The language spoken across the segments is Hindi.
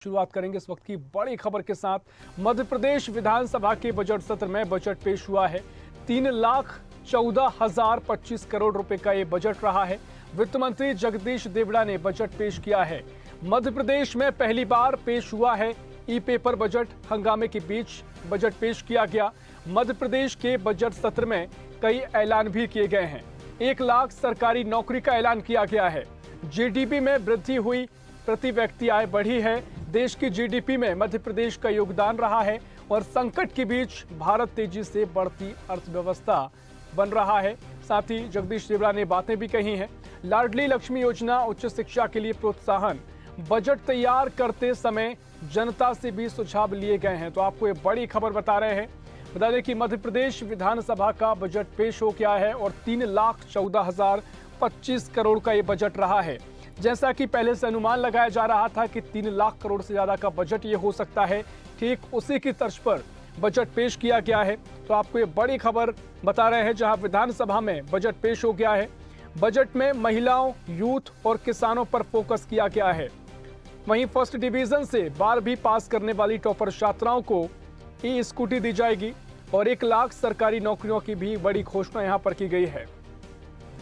शुरुआत करेंगे इस वक्त की बड़ी खबर के साथ। मध्य प्रदेश विधानसभा के बजट सत्र में बजट पेश हुआ है। 3,14,025 करोड़ रुपए का ये बजट रहा है। वित्त मंत्री जगदीश देवड़ा ने बजट पेश किया है। मध्य प्रदेश में पहली बार पेश हुआ है ई पेपर बजट। हंगामे के बीच बजट पेश किया गया। मध्य प्रदेश के बजट सत्र में कई ऐलान भी किए गए हैं। 1 लाख सरकारी नौकरी का ऐलान किया गया है। जीडीपी में वृद्धि हुई, प्रति व्यक्ति आय बढ़ी है। देश की जीडीपी में मध्य प्रदेश का योगदान रहा है और संकट के बीच भारत तेजी से बढ़ती अर्थव्यवस्था बन रहा है। साथ ही जगदीश देवड़ा ने बातें भी कही हैं। लाडली लक्ष्मी योजना, उच्च शिक्षा के लिए प्रोत्साहन। बजट तैयार करते समय जनता से भी सुझाव लिए गए हैं। तो आपको ये बड़ी खबर बता रहे हैं। बता दें कि मध्य प्रदेश विधानसभा का बजट पेश हो गया है और 3,14,025 करोड़ का ये बजट रहा है। जैसा कि पहले से अनुमान लगाया जा रहा था कि 3 लाख करोड़ से ज्यादा का बजट ये हो सकता है, ठीक उसी की तर्ज पर बजट पेश किया गया है। तो आपको ये बड़ी खबर बता रहे हैं, जहां विधानसभा में बजट पेश हो गया है। बजट में महिलाओं, यूथ और किसानों पर फोकस किया गया है। वहीं फर्स्ट डिवीजन से 12वीं पास करने वाली टॉपर छात्राओं को ई स्कूटी दी जाएगी और 1 लाख सरकारी नौकरियों की भी बड़ी घोषणा यहां पर की गई है।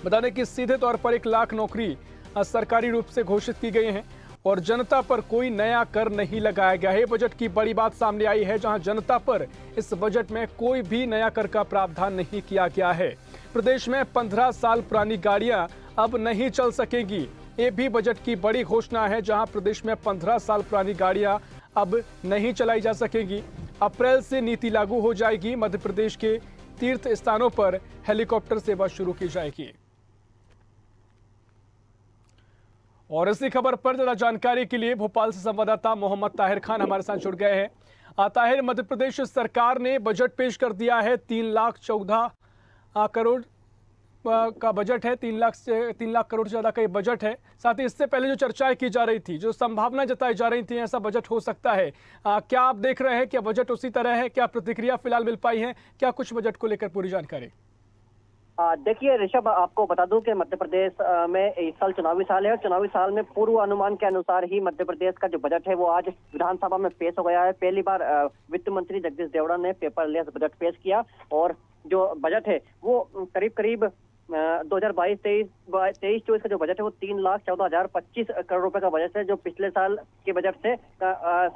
बता दें कि सीधे तौर पर 1 लाख नौकरी सरकारी रूप से घोषित की गई हैं और जनता पर कोई नया कर नहीं लगाया गया है। बजट की बड़ी बात सामने आई है, जहां जनता पर इस बजट में कोई भी नया कर का प्रावधान नहीं किया गया है। प्रदेश में 15 साल पुरानी गाड़ियां अब नहीं चल सकेंगी। ये भी बजट की बड़ी घोषणा है, जहां प्रदेश में 15 साल पुरानी गाड़ियां अब नहीं चलाई जा सकेंगी। अप्रैल से नीति लागू हो जाएगी। मध्य प्रदेश के तीर्थ स्थानों पर हेलीकॉप्टर सेवा शुरू की जाएगी। और इसी खबर पर ज्यादा जानकारी के लिए भोपाल से संवाददाता मोहम्मद ताहिर खान हमारे साथ जुड़ गए हैं। ताहिर, मध्य प्रदेश सरकार ने बजट पेश कर दिया है। 3,14,000 करोड़ का बजट है। 3 लाख करोड़ से ज्यादा का ये बजट है। साथ ही इससे पहले जो चर्चाएं की जा रही थी, जो संभावना जताई जा रही थी ऐसा बजट हो सकता है, क्या आप देख रहे हैं? क्या बजट उसी तरह है? क्या प्रतिक्रिया फिलहाल मिल पाई है? क्या कुछ बजट को लेकर पूरी जानकारी? देखिए ऋषभ, आपको बता दूं कि मध्य प्रदेश में इस साल चुनावी साल है और चुनावी साल में पूर्व अनुमान के अनुसार ही मध्य प्रदेश का जो बजट है वो आज विधानसभा में पेश हो गया है। पहली बार वित्त मंत्री जगदीश देवड़ा ने पेपरलेस बजट पेश किया और जो बजट है वो करीब 2022-23-24 का जो बजट है वो 3,14,025 करोड़ रुपए का बजट है, जो पिछले साल के बजट से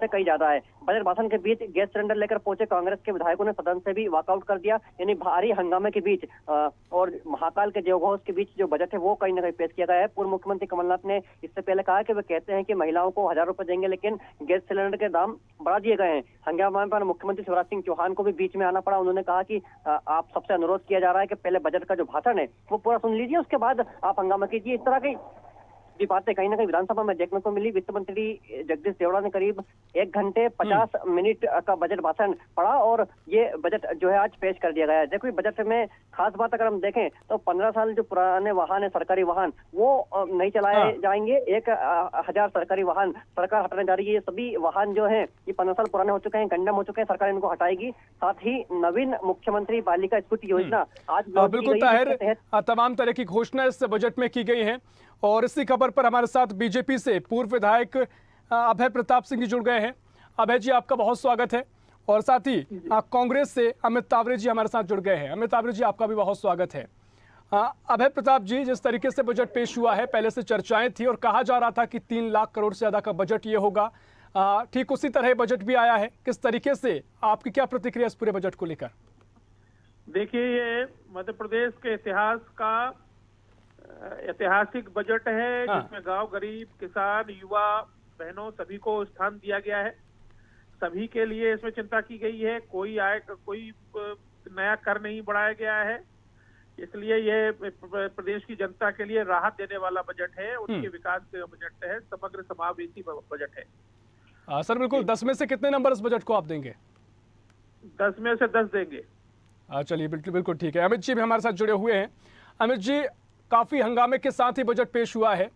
कहीं ज्यादा है। बजट भाषण के बीच गैस सिलेंडर लेकर पहुंचे कांग्रेस के विधायकों ने सदन से भी वॉकआउट कर दिया। यानी भारी हंगामे के बीच और महाकाल के जयघोष के बीच जो बजट है वो कहीं ना कहीं पेश किया गया है। पूर्व मुख्यमंत्री कमलनाथ ने इससे पहले कहा कि वे कहते हैं कि महिलाओं को 1,000 रुपए देंगे, लेकिन गैस सिलेंडर के दाम बढ़ा दिए गए हैं। हंगामे पर मुख्यमंत्री शिवराज सिंह चौहान को भी बीच में आना पड़ा। उन्होंने कहा कि आप सबसे अनुरोध किया जा रहा है कि पहले बजट का जो भाषण है वो पूरा सुन लीजिए, उसके बाद आप हंगामा कीजिए। इस तरह की बातें कहीं ना कहीं विधानसभा में देखने को मिली। वित्त मंत्री जगदीश देवड़ा ने करीब 1 घंटे 50 मिनट का बजट भाषण पढ़ा और ये बजट जो है आज पेश कर दिया गया है। देखो, बजट में खास बात अगर हम देखें तो 15 साल जो पुराने वाहन है, सरकारी वाहन, वो नहीं चलाए जाएंगे। 1,000 सरकारी वाहन सरकार हटाने जा रही है। ये सभी वाहन जो है ये 15 साल पुराने हो चुके हैं, कंडम हो चुके हैं, सरकार इनको हटाएगी। साथ ही नवीन मुख्यमंत्री बालिका स्कूटी योजना आज बिल्कुल ताहिर, तमाम तरह की घोषणा इस बजट में की गई है। और इसी खबर पर हमारे साथ बीजेपी से पूर्व विधायक अभय प्रताप सिंह जी जुड़ गए हैं। अभय जी, आपका बहुत स्वागत है। और साथ ही कांग्रेस से अमित तावरे जी हमारे साथ जुड़ गए हैं। अमित तावरे जी, आपका भी बहुत स्वागत है। अभय प्रताप जी, जिस तरीके से बजट पेश हुआ है, पहले से चर्चाएं थी और कहा जा रहा था कि 3 लाख करोड़ से ज्यादा का बजट ये होगा, ठीक उसी तरह बजट भी आया है। किस तरीके से, आपकी क्या प्रतिक्रिया इस पूरे बजट को लेकर? देखिए, ये मध्य प्रदेश के इतिहास का ऐतिहासिक बजट है, जिसमें गांव, गरीब, किसान, युवा, बहनों सभी को स्थान दिया गया है। सभी के लिए इसमें चिंता की गई है। कोई नया कर नहीं बढ़ाया गया है। इसलिए ये प्रदेश की जनता के लिए राहत देने वाला बजट है, उनके विकास का बजट है, समग्र समावेशी बजट है। सर बिल्कुल, 10 में से कितने नंबर इस बजट को आप देंगे? 10 में से 10 देंगे। चलिए, बिल्कुल ठीक है। अमित जी भी हमारे साथ जुड़े हुए हैं। अमित जी, काफी हंगामे के साथ ही बजट पेश हुआ है।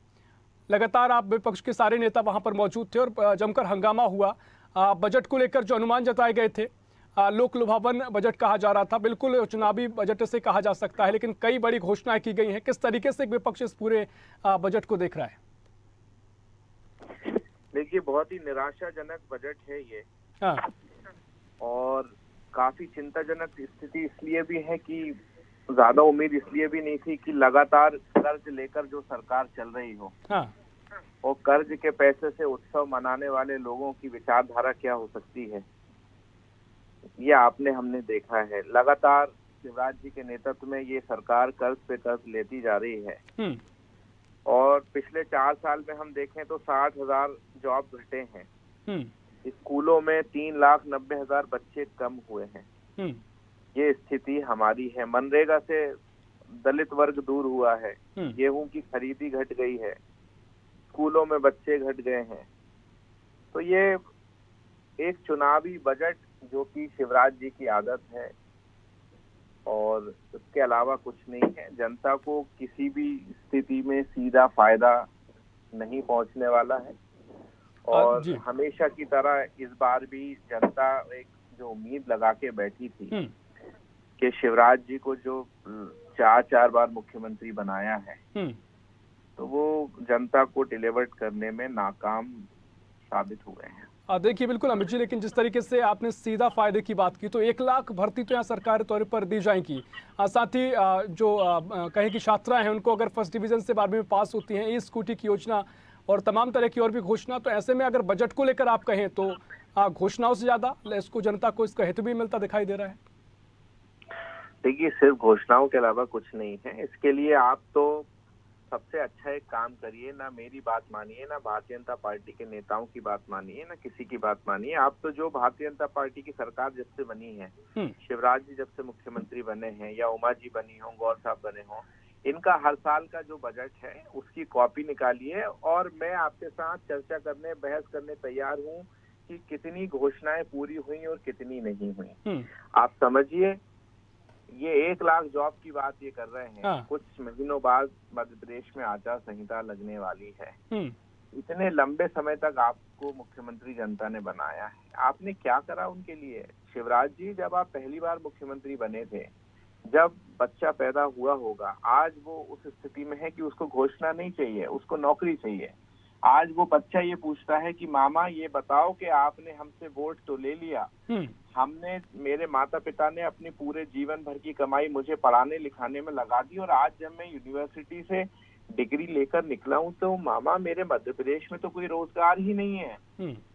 लगातार आप विपक्ष के सारे नेता वहां पर मौजूद थे और जमकर हंगामा हुआ। बजट को लेकर जो अनुमान जताए गए थे, लोक लुभावन बजट कहा जा रहा था, बिल्कुल चुनावी बजट से कहा जा सकता है, लेकिन कई बड़ी घोषणाएं की गई हैं। किस तरीके से विपक्ष इस पूरे बजट को देख रहा है? देखिए, बहुत ही निराशाजनक बजट है ये, हाँ, और काफी चिंताजनक स्थिति इसलिए भी है कि ज्यादा उम्मीद इसलिए भी नहीं थी कि लगातार कर्ज लेकर जो सरकार चल रही हो, हाँ, और कर्ज के पैसे से उत्सव मनाने वाले लोगों की विचारधारा क्या हो सकती है, ये हमने देखा है। लगातार शिवराज जी के नेतृत्व में ये सरकार कर्ज पे कर्ज लेती जा रही है, और पिछले 4 साल में हम देखें तो 60,000 जॉब घटे हैं। स्कूलों में 3,90,000 बच्चे कम हुए हैं। ये स्थिति हमारी है। मनरेगा से दलित वर्ग दूर हुआ है, गेहूं की खरीदी घट गई है, स्कूलों में बच्चे घट गए हैं। तो ये एक चुनावी बजट जो कि शिवराज जी की आदत है, और उसके अलावा कुछ नहीं है। जनता को किसी भी स्थिति में सीधा फायदा नहीं पहुंचने वाला है, और हमेशा की तरह इस बार भी जनता एक जो उम्मीद लगा के बैठी थी कि शिवराज जी को जो 4 बार मुख्यमंत्री बनाया है, तो वो जनता को डिलीवर करने में नाकाम साबित हुए हैं। देखिए बिल्कुल अमित जी, लेकिन जिस तरीके से आपने सीधा फायदे की बात की, तो 1 लाख भर्ती तो यहाँ सरकारी तौर पर दी जाएंगी। साथ ही जो कहें कि छात्राएं हैं उनको अगर फर्स्ट डिवीजन से 12वीं में पास होती हैं, ई स्कूटी की योजना और तमाम तरह की और भी घोषणा, तो ऐसे में अगर बजट को लेकर आप कहें तो घोषणाओं से ज्यादा इसको जनता को इसका हित भी मिलता दिखाई दे रहा है। देखिए, सिर्फ घोषणाओं के अलावा कुछ नहीं है। इसके लिए आप तो सबसे अच्छा एक काम करिए, ना मेरी बात मानिए, ना भारतीय जनता पार्टी के नेताओं की बात मानिए, ना किसी की बात मानिए। आप तो जो भारतीय जनता पार्टी की सरकार जब से बनी है, शिवराज जी जब से मुख्यमंत्री बने हैं, या उमा जी बनी हो, गौर साहब बने हो, इनका हर साल का जो बजट है उसकी कॉपी निकालिए, और मैं आपके साथ चर्चा करने, बहस करने तैयार हूँ कि कितनी घोषणाएं पूरी हुई और कितनी नहीं हुई। आप समझिए, ये 1 लाख जॉब की बात ये कर रहे हैं, कुछ महीनों बाद मध्य प्रदेश में आचार संहिता लगने वाली है। इतने लंबे समय तक आपको मुख्यमंत्री जनता ने बनाया है, आपने क्या करा उनके लिए? शिवराज जी जब आप पहली बार मुख्यमंत्री बने थे, जब बच्चा पैदा हुआ होगा, आज वो उस स्थिति में है कि उसको घोषणा नहीं चाहिए, उसको नौकरी चाहिए। आज वो बच्चा ये पूछता है कि मामा ये बताओ कि आपने हमसे वोट तो ले लिया, मेरे माता पिता ने अपनी पूरे जीवन भर की कमाई मुझे पढ़ाने लिखाने में लगा दी, और आज जब मैं यूनिवर्सिटी से डिग्री लेकर निकला हूँ तो मामा मेरे मध्य प्रदेश में तो कोई रोजगार ही नहीं है।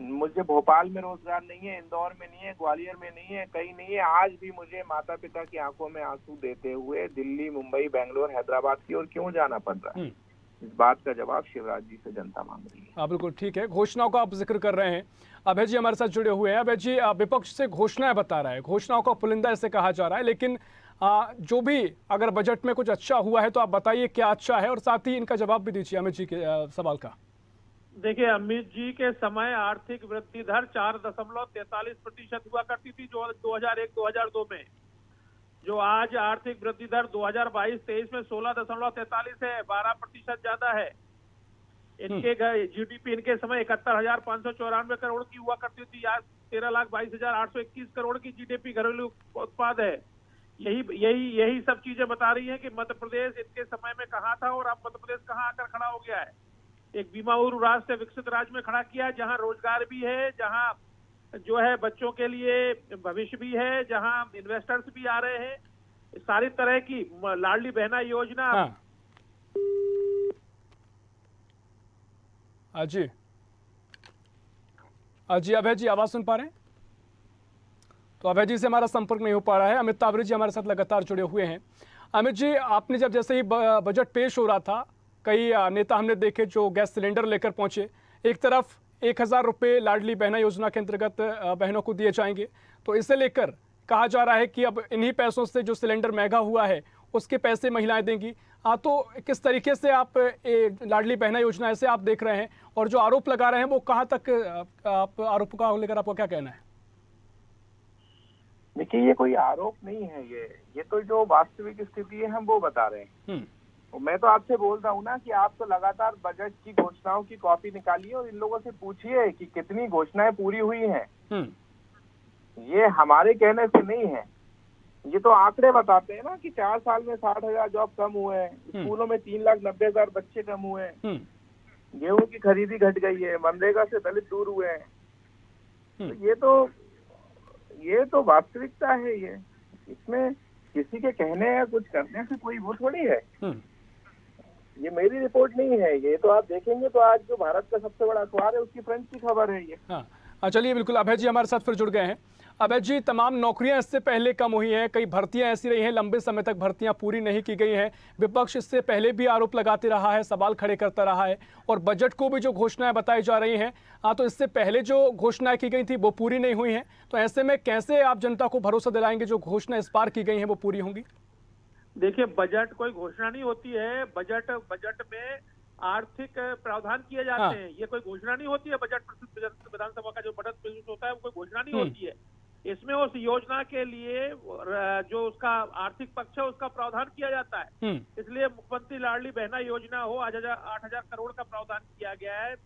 मुझे भोपाल में रोजगार नहीं है, इंदौर में नहीं है, ग्वालियर में नहीं है, कहीं नहीं है। आज भी मुझे माता पिता की आंखों में आंसू देते हुए दिल्ली, मुंबई, बेंगलोर, हैदराबाद की ओर क्यों जाना पड़ रहा है? इस बात का जवाब शिवराज जी से जनता मांग रही है। बिल्कुल ठीक है। घोषणाओं का आप जिक्र कर रहे हैं, अभय जी हमारे साथ जुड़े हुए हैं। अभय जी, विपक्ष से घोषणाएं बता रहा है, घोषणाओं का पुलिंदा ऐसे कहा जा रहा है, लेकिन जो भी अगर बजट में कुछ अच्छा हुआ है तो आप बताइए क्या अच्छा है, और साथ ही इनका जवाब भी दीजिए अमित जी के सवाल का। देखिए, अमित जी के समय आर्थिक वृद्धि दर 4.43% हुआ करती थी जो 2001-2002 में, जो आज आर्थिक वृद्धि दर 2022-23 में 16.43 है, 12% ज्यादा है। इनके जीडीपी इनके समय 71,594 करोड़ की हुआ करती थी, आज 13,22,821 करोड़ की जीडीपी घरेलू उत्पाद है। यही सब चीजें बता रही हैं कि मध्य प्रदेश इनके समय में कहाँ था और अब मध्य प्रदेश कहाँ आकर खड़ा हो गया है। एक बीमारू राज्य से विकसित राज्य में खड़ा किया है, जहाँ रोजगार भी है, जहाँ जो है बच्चों के लिए भविष्य भी है, जहां इन्वेस्टर्स भी आ रहे हैं, सारी तरह की लाडली बहना योजना। जी अभय जी आवाज सुन पा रहे हैं? तो अभय जी से हमारा संपर्क नहीं हो पा रहा है। अमित तावरे जी हमारे साथ लगातार जुड़े हुए हैं। अमित जी, आपने जब जैसे ही बजट पेश हो रहा था, कई नेता हमने देखे जो गैस सिलेंडर लेकर पहुंचे। एक तरफ 1,000 रुपये लाडली बहना योजना के अंतर्गत बहनों को दिए जाएंगे, तो इसे लेकर कहा जा रहा है कि अब इन्हीं पैसों से जो सिलेंडर महंगा हुआ है उसके पैसे महिलाएं देंगी। तो किस तरीके से आप लाडली बहना योजना ऐसे आप देख रहे हैं, और जो आरोप लगा रहे हैं वो कहां तक आप आरोप का लेकर आपको क्या कहना है? देखिए, ये कोई आरोप नहीं है, ये तो जो वास्तविक स्थिति है हम वो बता रहे हैं। मैं तो आपसे बोल रहा हूँ ना कि आप तो लगातार बजट की घोषणाओं की कॉपी निकालिए और इन लोगों से पूछिए कि कितनी घोषणाएं पूरी हुई हैं। ये हमारे कहने से नहीं है, ये तो आंकड़े बताते हैं ना कि 4 साल में 60,000 जॉब कम हुए हैं, स्कूलों में 3,90,000 बच्चे कम हुए हैं। गेहूं की खरीदी घट गई है, मनरेगा से दलित दूर हुए हैं। तो ये तो वास्तविकता है। ये इसमें किसी के कहने या कुछ करने से कोई वो थोड़ी है। ये मेरी रिपोर्ट नहीं है, ये तो आप देखेंगे तो आज जो भारत का सबसे बड़ा अखबार है उसकी फ्रंट की खबर है ये। हाँ, चलिए बिल्कुल। अभय जी हमारे साथ फिर जुड़ गए हैं। अभय जी, तमाम नौकरियां इससे पहले कम हुई हैं, कई भर्तियां ऐसी रही हैं, लंबे समय तक भर्तियां पूरी नहीं की गई हैं। विपक्ष इससे पहले भी आरोप लगाते रहा है, सवाल खड़े करता रहा है, और बजट को भी जो घोषणाएं बताई जा रही हैं, तो इससे पहले जो घोषणाएं की गई थी वो पूरी नहीं हुई हैं। तो ऐसे में कैसे आप जनता को भरोसा दिलाएंगे जो घोषणा इस बार की गई हैं वो पूरी होंगी? देखिए, बजट कोई घोषणा नहीं होती है। बजट में आर्थिक प्रावधान किए जाते हैं। ये कोई घोषणा नहीं होती है। विधानसभा का जो बजट पेश होता है वो कोई घोषणा नहीं होती है। इसमें उस योजना के लिए जो उसका आर्थिक पक्ष है उसका प्रावधान किया जाता है। इसलिए मुख्यमंत्री लाडली बहना योजना हो, आज 8,000 करोड़ का प्रावधान किया गया है।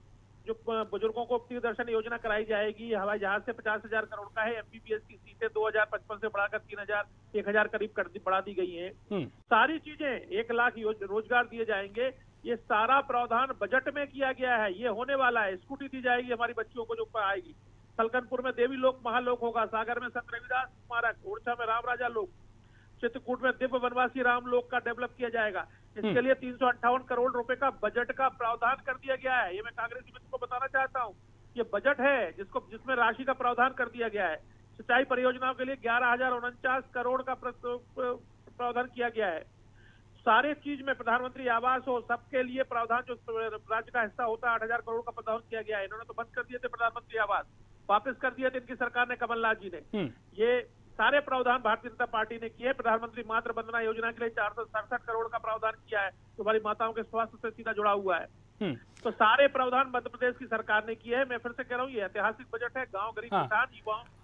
जो बुजुर्गों को प्रियदर्शन योजना कराई जाएगी, हवाई जहाज से 50,000 करोड़ का है। एमबीबीएस की सीटें 2055 से बढ़ाकर 3,000 1,000 करीब बढ़ा दी गई हैं। सारी चीजें 1 लाख रोजगार दिए जाएंगे। ये सारा प्रावधान बजट में किया गया है। ये होने वाला है। स्कूटी दी जाएगी हमारी बच्चियों को जो आएगी। सलकनपुर में देवी लोक महालोक होगा, सागर में संत रविदास स्मारक, ओरछा में राम राजा लोक, चित्रकूट में दिव्य वनवासी राम लोक का डेवलप किया जाएगा। इसके लिए 358 करोड़ रुपए का बजट का प्रावधान कर दिया गया है। ये मैं कांग्रेसी मित्र को बताना चाहता हूँ। ये बजट है जिसमें राशि का प्रावधान कर दिया गया है। सिंचाई परियोजनाओं के लिए 11,049 करोड़ का प्रावधान किया गया है। सारे चीज में प्रधानमंत्री आवास हो, सबके लिए प्रावधान जो राज्य का हिस्सा होता है 8,000 करोड़ का प्रावधान किया गया है। इन्होंने तो बंद कर दिए थे प्रधानमंत्री आवास, वापस कर दिए थे इनकी सरकार ने, कमलनाथ जी ने। ये सारे प्रावधान भारतीय जनता पार्टी ने किए। प्रधानमंत्री मातृ वंदना योजना के लिए 467 करोड़ का प्रावधान किया है, जो हमारी माताओं के स्वास्थ्य से सीधा जुड़ा हुआ है। तो सारे प्रावधान मध्य प्रदेश की सरकार ने किए हैं। मैं फिर से कह रहा हूँ, ये ऐतिहासिक बजट है। गांव, गरीब, किसान, युवाओं